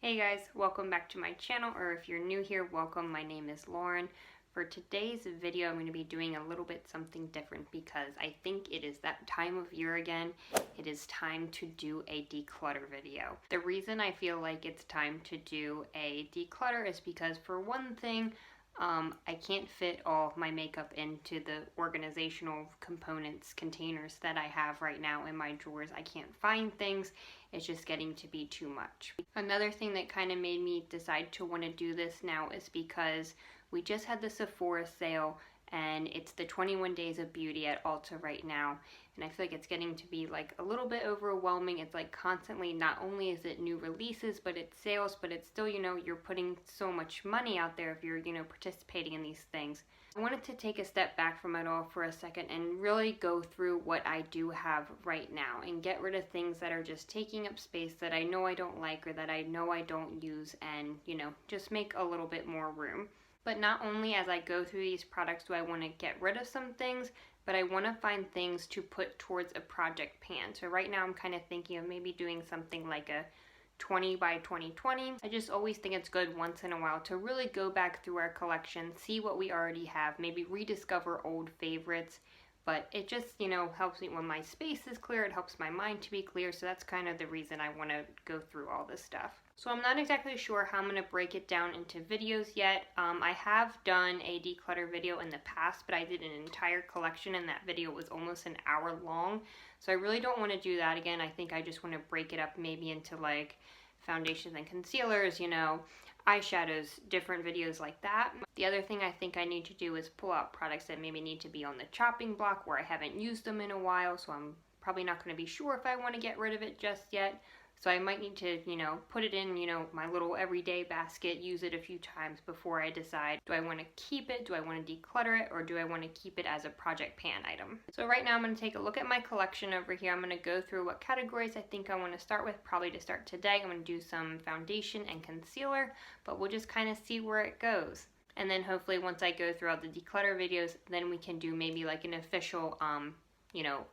Hey guys, welcome back to my channel, or if you're new here, welcome. My name is Lauren. For today's video, I'm going to be doing a little bit something different because I think it is that time of year again. It is time to do a declutter video. The reason I feel like it's time to do a declutter is because, for one thing, I can't fit all of my makeup into the organizational components, containers that I have right now in my drawers. I can't find things. It's just getting to be too much. Another thing that kind of made me decide to want to do this now is because we just had the Sephora sale and it's the 21 Days of Beauty at Ulta right now. And I feel like it's getting to be like a little bit overwhelming. It's like constantly, not only is it new releases, but it's sales, but it's still, you're putting so much money out there if you're, participating in these things. I wanted to take a step back from it all for a second and really go through what I do have right now and get rid of things that are just taking up space that I know I don't like or that I know I don't use, and, just make a little bit more room. But not only as I go through these products do I want to get rid of some things, but I want to find things to put towards a project pan. So right now I'm kind of thinking of maybe doing something like a 20 by 2020. I just always think it's good once in a while to really go back through our collection, see what we already have, maybe rediscover old favorites. But it just, helps me when my space is clear. It helps my mind to be clear. So that's kind of the reason I want to go through all this stuff. So I'm not exactly sure how I'm going to break it down into videos yet. I have done a declutter video in the past, but I did an entire collection and that video was almost an hour long. So I really don't want to do that again. I think I just want to break it up maybe into like foundations and concealers, eyeshadows, different videos like that. The other thing I think I need to do is pull out products that maybe need to be on the chopping block where I haven't used them in a while, so I'm probably not going to be sure if I want to get rid of it just yet. So I might need to, put it in, my little everyday basket, use it a few times before I decide, do I want to keep it, do I want to declutter it, or do I want to keep it as a project pan item? So right now I'm going to take a look at my collection over here. I'm going to go through what categories I think I want to start with. Probably to start today, I'm going to do some foundation and concealer, but we'll just kind of see where it goes. And then hopefully once I go through all the declutter videos, then we can do maybe like an official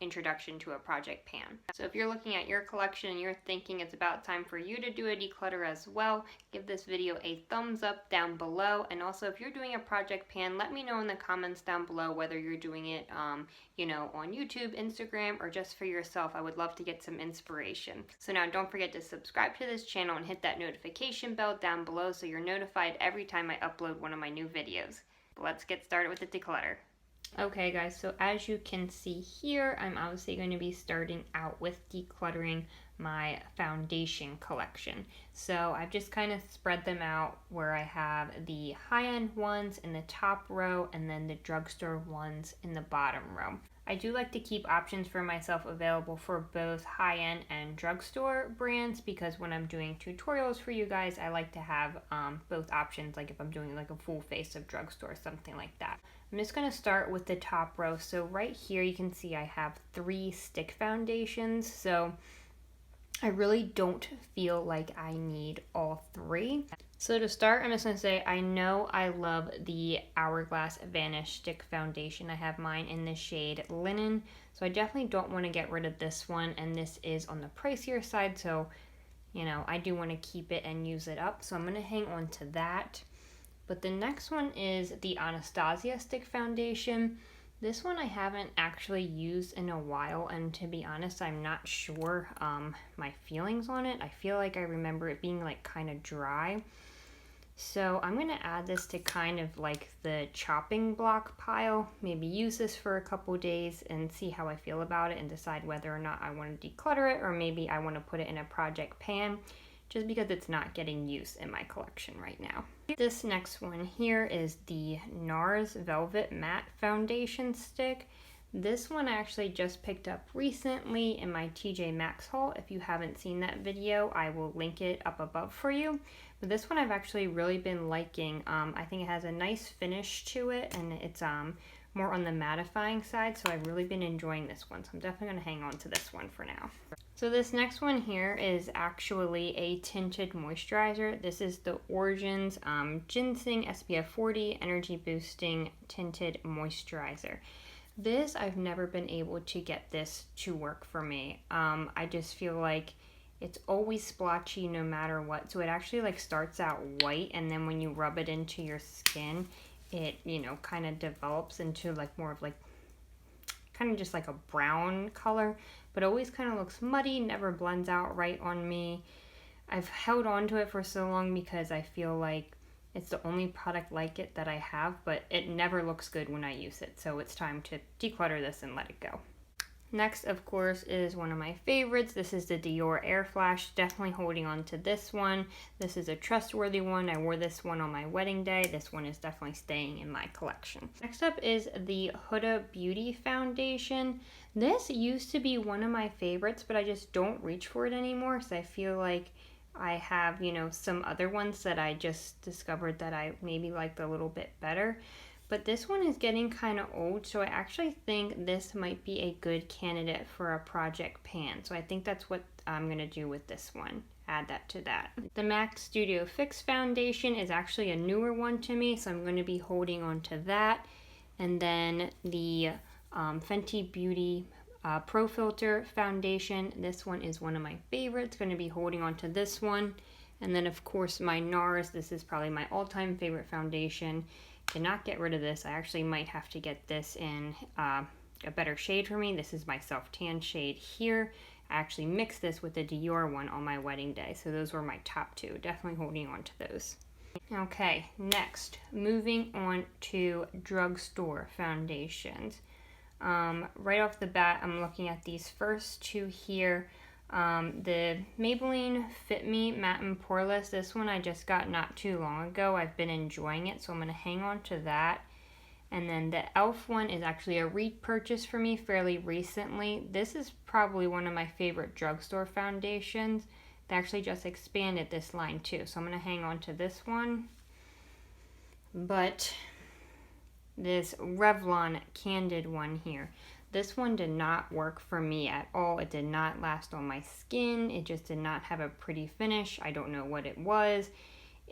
introduction to a project pan. So if you're looking at your collection and you're thinking it's about time for you to do a declutter as well, give this video a thumbs up down below. And also, if you're doing a project pan, let me know in the comments down below whether you're doing it on YouTube, Instagram, or just for yourself. I would love to get some inspiration. So now don't forget to subscribe to this channel and hit that notification bell down below so you're notified every time I upload one of my new videos. But let's get started with the declutter. Okay guys, so as you can see here, I'm obviously going to be starting out with decluttering my foundation collection. So I've just kind of spread them out where I have the high-end ones in the top row and then the drugstore ones in the bottom row. I do like to keep options for myself available for both high-end and drugstore brands because when I'm doing tutorials for you guys, I like to have both options, like if I'm doing like a full face of drugstore, something like that. I'm just going to start with the top row. So right here you can see I have 3 stick foundations. So I really don't feel like I need all 3. So to start, I'm just going to say I know I love the Hourglass Vanish Stick Foundation. I have mine in the shade Linen. So I definitely don't want to get rid of this one. And this is on the pricier side. So, I do want to keep it and use it up. So I'm going to hang on to that. But the next one is the Anastasia Stick Foundation. This one I haven't actually used in a while, and to be honest, I'm not sure my feelings on it. I feel like I remember it being like kind of dry. So I'm going to add this to kind of like the chopping block pile. Maybe use this for a couple days and see how I feel about it and decide whether or not I want to declutter it, or maybe I want to put it in a project pan, just because it's not getting use in my collection right now. This next one here is the NARS Velvet Matte Foundation Stick. This one I actually just picked up recently in my TJ Maxx haul. If you haven't seen that video, I will link it up above for you. But this one I've actually really been liking. I think it has a nice finish to it, and it's more on the mattifying side, so I've really been enjoying this one. So I'm definitely going to hang on to this one for now. So this next one here is actually a tinted moisturizer. This is the Origins Ginseng SPF 40 Energy Boosting Tinted Moisturizer. This, I've never been able to get this to work for me. I just feel like it's always splotchy no matter what. So it actually like starts out white, and then when you rub it into your skin, it, you know, kind of develops into like more of like kind of just like a brown color, but always kind of looks muddy, never blends out right on me. I've held on to it for so long because I feel like it's the only product like it that I have, but it never looks good when I use it. So it's time to declutter this and let it go. Next, of course, is one of my favorites. This is the Dior Air Flash. Definitely holding on to this one. This is a trustworthy one. I wore this one on my wedding day. This one is definitely staying in my collection. Next up is the Huda Beauty Foundation. This used to be one of my favorites, but I just don't reach for it anymore because I feel like I have, you know, some other ones that I just discovered that I maybe liked a little bit better. But this one is getting kind of old, so I actually think this might be a good candidate for a project pan. So I think that's what I'm going to do with this one. Add that to that. The MAC Studio Fix Foundation is actually a newer one to me, so I'm going to be holding on to that. And then the Fenty Beauty Pro Filter Foundation. This one is one of my favorites. Going to be holding on to this one. And then, of course, my NARS. This is probably my all-time favorite foundation. Cannot get rid of this. I actually might have to get this in a better shade for me. This is my self-tan shade here. I actually mixed this with the Dior one on my wedding day. So those were my top two. Definitely holding on to those. Okay, next, moving on to drugstore foundations. Right off the bat, I'm looking at these first two here. The Maybelline Fit Me Matte and Poreless, this one I just got not too long ago. I've been enjoying it, so I'm going to hang on to that. And then the e.l.f. one is actually a repurchase for me fairly recently. This is probably one of my favorite drugstore foundations. They actually just expanded this line too, so I'm going to hang on to this one. But this Revlon Candid one here, this one did not work for me at all. It did not last on my skin. It just did not have a pretty finish. I don't know what it was.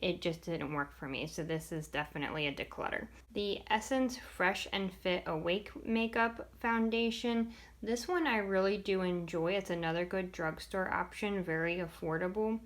It just didn't work for me. So this is definitely a declutter. The Essence Fresh and Fit Awake Makeup Foundation. This one I really do enjoy. It's another good drugstore option, very affordable.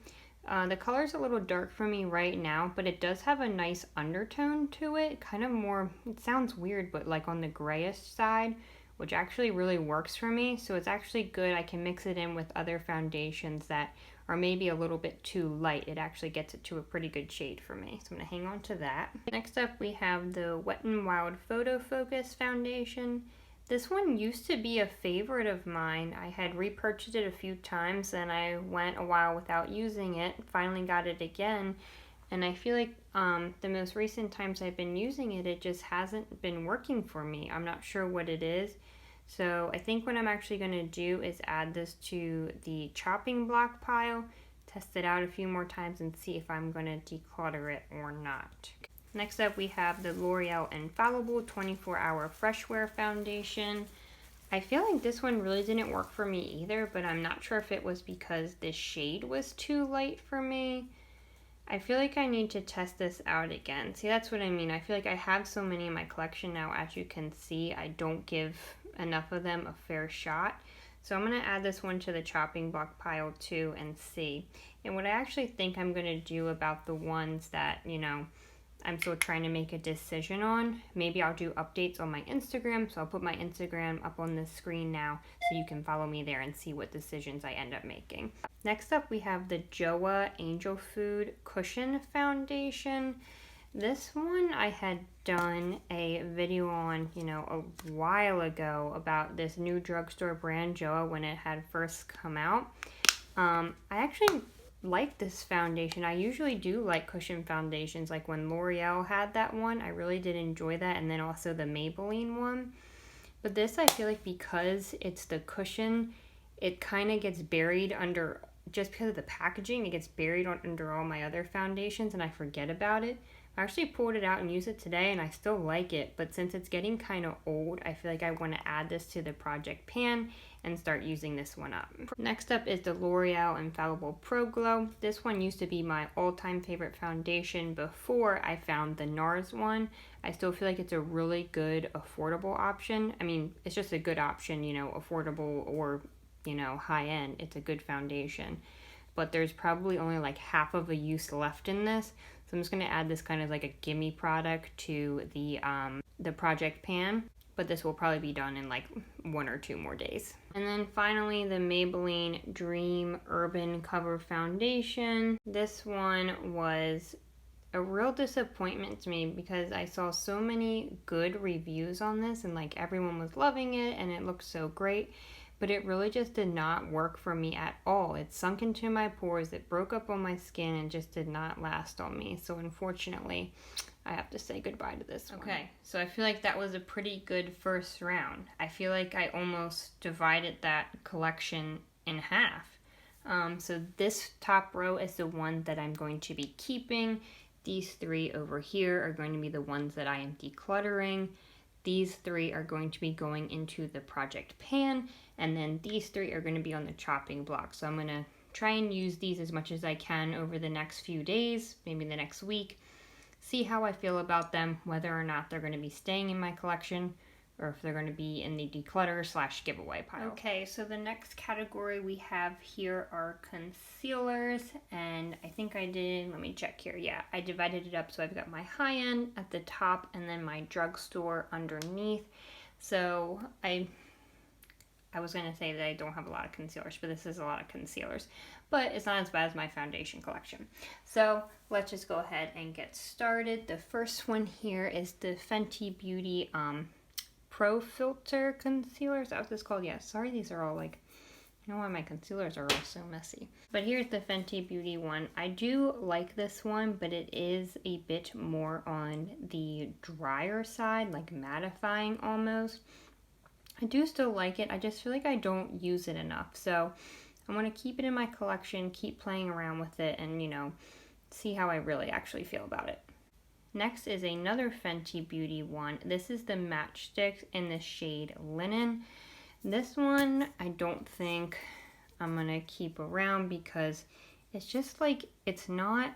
The color is a little dark for me right now, but it does have a nice undertone to it. Kind of more, it sounds weird, but like on the grayish side, which actually really works for me. So it's actually good. I can mix it in with other foundations that are maybe a little bit too light. It actually gets it to a pretty good shade for me. So I'm gonna hang on to that. Next up, we have the Wet n Wild Photo Focus Foundation. This one used to be a favorite of mine. I had repurchased it a few times and I went a while without using it. Finally got it again. And I feel like the most recent times I've been using it, it just hasn't been working for me. I'm not sure what it is. So I think what I'm actually going to do is add this to the chopping block pile, test it out a few more times and see if I'm going to declutter it or not. Next up, we have the L'Oreal Infallible 24-Hour Fresh Wear Foundation. I feel like this one really didn't work for me either, but I'm not sure if it was because the shade was too light for me. I feel like I need to test this out again. See, that's what I mean. I feel like I have so many in my collection now. As you can see, I don't give enough of them a fair shot. So I'm going to add this one to the chopping block pile too and see. And what I actually think I'm going to do about the ones that, you know, I'm still trying to make a decision on, maybe I'll do updates on my Instagram. So I'll put my Instagram up on the screen now so you can follow me there and see what decisions I end up making. Next up, we have the JOA Angel Food Cushion Foundation. This one I had done a video on, you know, a while ago about this new drugstore brand, JOA, when it had first come out. I actually like this foundation. I usually do like cushion foundations, like when L'Oreal had that one. I really did enjoy that, and then also the Maybelline one. But this, I feel like because it's the cushion, it kind of gets buried under, just because of the packaging, it gets buried under all my other foundations and I forget about it. I actually pulled it out and used it today and I still like it, but since it's getting kind of old, I feel like I want to add this to the project pan and start using this one up. Next up is the L'Oreal Infallible Pro Glow. This one used to be my all-time favorite foundation before I found the NARS one. I still feel like it's a really good, affordable option. I mean, it's just a good option, you know, affordable or, you know, high-end. It's a good foundation. but there's probably only like half of a use left in this. So I'm just going to add this kind of like a gimme product to the project pan, but this will probably be done in like 1 or 2 more days. And then finally, the Maybelline Dream Urban Cover Foundation. This one was a real disappointment to me because I saw so many good reviews on this and like everyone was loving it and it looked so great, but it really just did not work for me at all. It sunk into my pores, it broke up on my skin, and just did not last on me. So unfortunately, I have to say goodbye to this one. Okay, so I feel like that was a pretty good first round. I feel like I almost divided that collection in half. So this top row is the one that I'm going to be keeping. These 3 over here are going to be the ones that I am decluttering. These 3 are going to be going into the project pan, and then these 3 are going to be on the chopping block. So I'm going to try and use these as much as I can over the next few days, maybe the next week. See how I feel about them, whether or not they're going to be staying in my collection or if they're going to be in the declutter / giveaway pile. Okay, so the next category we have here are concealers, and I think I did, let me check here. Yeah, I divided it up, so I've got my high end at the top and then my drugstore underneath. So I was going to say that I don't have a lot of concealers, but this is a lot of concealers. But it's not as bad as my foundation collection. So let's just go ahead and get started. The first one here is the Fenty Beauty Pro Filter Concealer. Is that what this is called? Yeah, sorry, these are all like, I don't know why my concealers are all so messy. But here's the Fenty Beauty one. I do like this one, but it is a bit more on the drier side, like mattifying almost. I do still like it. I just feel like I don't use it enough. So I want to keep it in my collection, keep playing around with it, and, you know, see how I really actually feel about it. Next is another Fenty Beauty one. This is the Matchstick in the shade Linen. This one I don't think I'm going to keep around because it's just like, it's not,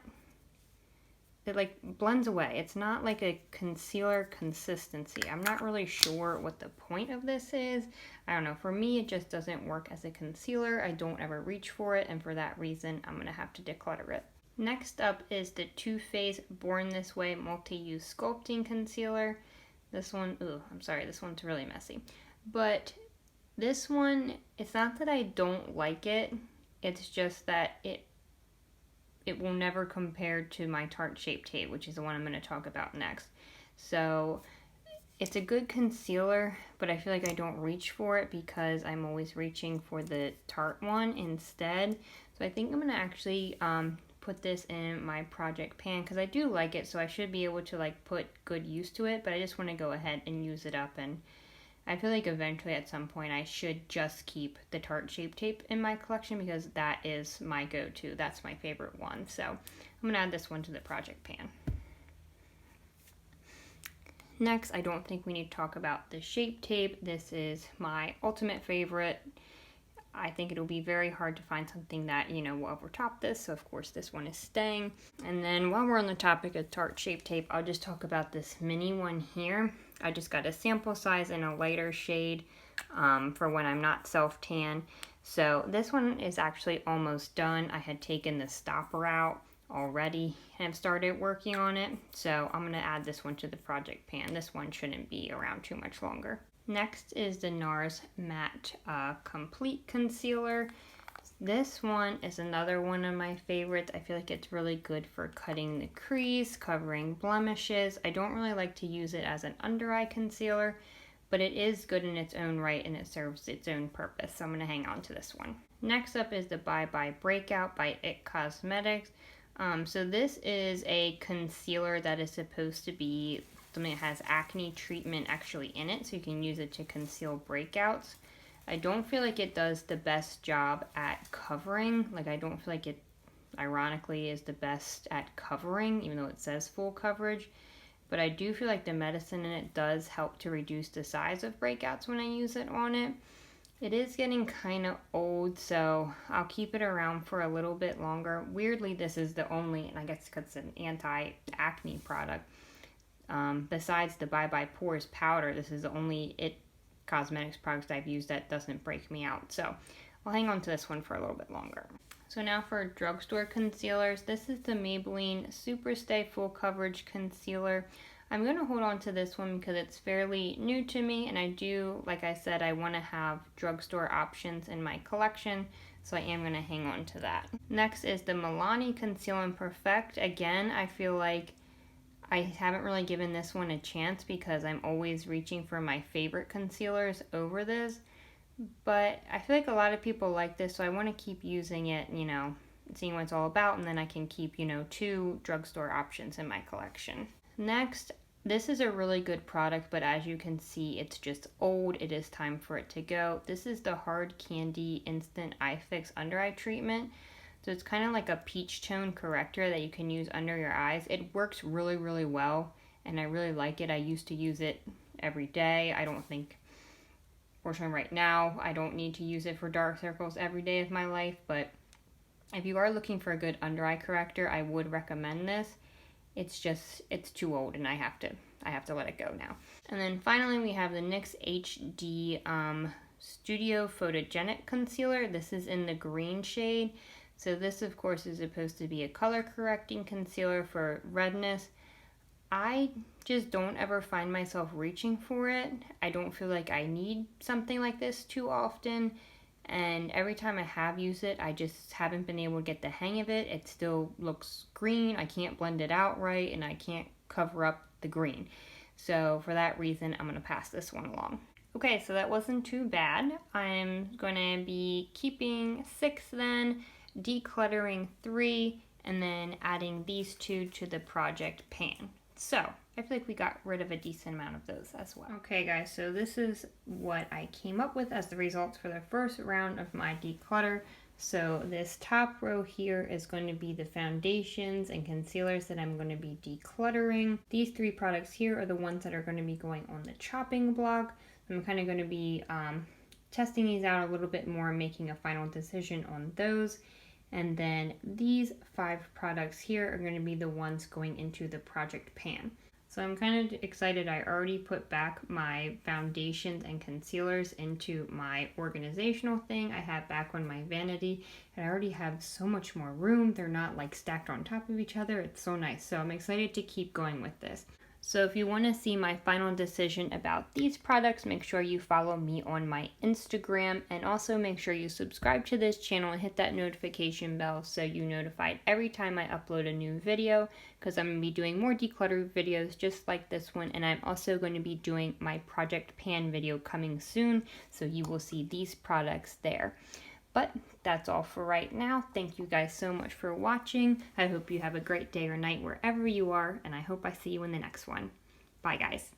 it like blends away. It's not like a concealer consistency. I'm not really sure what the point of this is. I don't know. For me, it just doesn't work as a concealer. I don't ever reach for it, and for that reason, I'm going to have to declutter it. Next up is the Too Faced Born This Way Multi-Use Sculpting Concealer. This one, I'm sorry, this one's really messy. But this one, it's not that I don't like it, it's just that it will never compare to my Tarte Shape Tape, which is the one I'm going to talk about next. So it's a good concealer, but I feel like I don't reach for it because I'm always reaching for the Tarte one instead. So I think I'm going to actually put this in my project pan because I do like it, so I should be able to like put good use to it, but I just want to go ahead and use it up, and I feel like eventually at some point I should just keep the Tarte Shape Tape in my collection because that is my go-to. That's my favorite one. So I'm going to add this one to the project pan. Next, I don't think we need to talk about the Shape Tape. This is my ultimate favorite. I think it'll be very hard to find something that, you know, will overtop this. So of course this one is staying. And then while we're on the topic of Tarte Shape Tape, I'll just talk about this mini one here. I just got a sample size in a lighter shade for when I'm not self-tan. So this one is actually almost done. I had taken the stopper out already and have started working on it. So I'm going to add this one to the project pan. This one shouldn't be around too much longer. Next is the NARS Matte Complete Concealer. This one is another one of my favorites. I feel like it's really good for cutting the crease, covering blemishes. I don't really like to use it as an under eye concealer, but it is good in its own right and it serves its own purpose. So I'm going to hang on to this one. Next up is the Bye Bye Breakout by IT Cosmetics. So this is a concealer that is supposed to be something that has acne treatment actually in it, so you can use it to conceal breakouts. I don't feel like it does the best job at covering. Like, I don't feel like it, ironically, is the best at covering, even though it says full coverage. But I do feel like the medicine in it does help to reduce the size of breakouts when I use it on it. It is getting kind of old, so I'll keep it around for a little bit longer. Weirdly, this is the only, and I guess because it's an anti-acne product, besides the Bye Bye Pores powder, this is the only IT Cosmetics product I've used that doesn't break me out. So I'll hang on to this one for a little bit longer. So now for drugstore concealers, this is the Maybelline Super Stay Full Coverage Concealer. I'm going to hold on to this one because it's fairly new to me, and I do, like I said, I want to have drugstore options in my collection, so I am going to hang on to that. Next is the Milani Conceal and Perfect. Again, I feel like I haven't really given this one a chance because I'm always reaching for my favorite concealers over this, but I feel like a lot of people like this, so I want to keep using it, you know, seeing what it's all about, and then I can keep, you know, 2 drugstore options in my collection. Next, this is a really good product, but as you can see, it's just old. It is time for it to go. This is the Hard Candy Instant Eye Fix Under Eye Treatment. So it's kind of like a peach tone corrector that you can use under your eyes. It works really, really well, and I really like it. I used to use it every day. I don't think, fortunately right now, I don't need to use it for dark circles every day of my life, but if you are looking for a good under eye corrector, I would recommend this. It's just, it's too old and I have to let it go now. And then finally we have the NYX HD Studio Photogenic Concealer. This is in the green shade. So this of course is supposed to be a color correcting concealer for redness. I just don't ever find myself reaching for it. I don't feel like I need something like this too often. And every time I have used it, I just haven't been able to get the hang of it. It still looks green. I can't blend it out right, and I can't cover up the green. So for that reason, I'm going to pass this one along. Okay, so that wasn't too bad. I'm going to be keeping 6 then, decluttering 3, and then adding these 2 to the project pan. So I feel like we got rid of a decent amount of those as well. Okay guys, so this is what I came up with as the results for the first round of my declutter. So this top row here is going to be the foundations and concealers that I'm going to be decluttering. These 3 products here are the ones that are going to be going on the chopping block. I'm kind of going to be testing these out a little bit more, making a final decision on those. And then these 5 products here are going to be the ones going into the project pan. So I'm kind of excited. I already put back my foundations and concealers into my organizational thing I had back on my vanity. And I already have so much more room. They're not like stacked on top of each other. It's so nice. So I'm excited to keep going with this. So if you want to see my final decision about these products, make sure you follow me on my Instagram, and also make sure you subscribe to this channel and hit that notification bell so you're notified every time I upload a new video, because I'm going to be doing more declutter videos just like this one, and I'm also going to be doing my project pan video coming soon, so you will see these products there. But that's all for right now. Thank you guys so much for watching. I hope you have a great day or night wherever you are, and I hope I see you in the next one. Bye guys.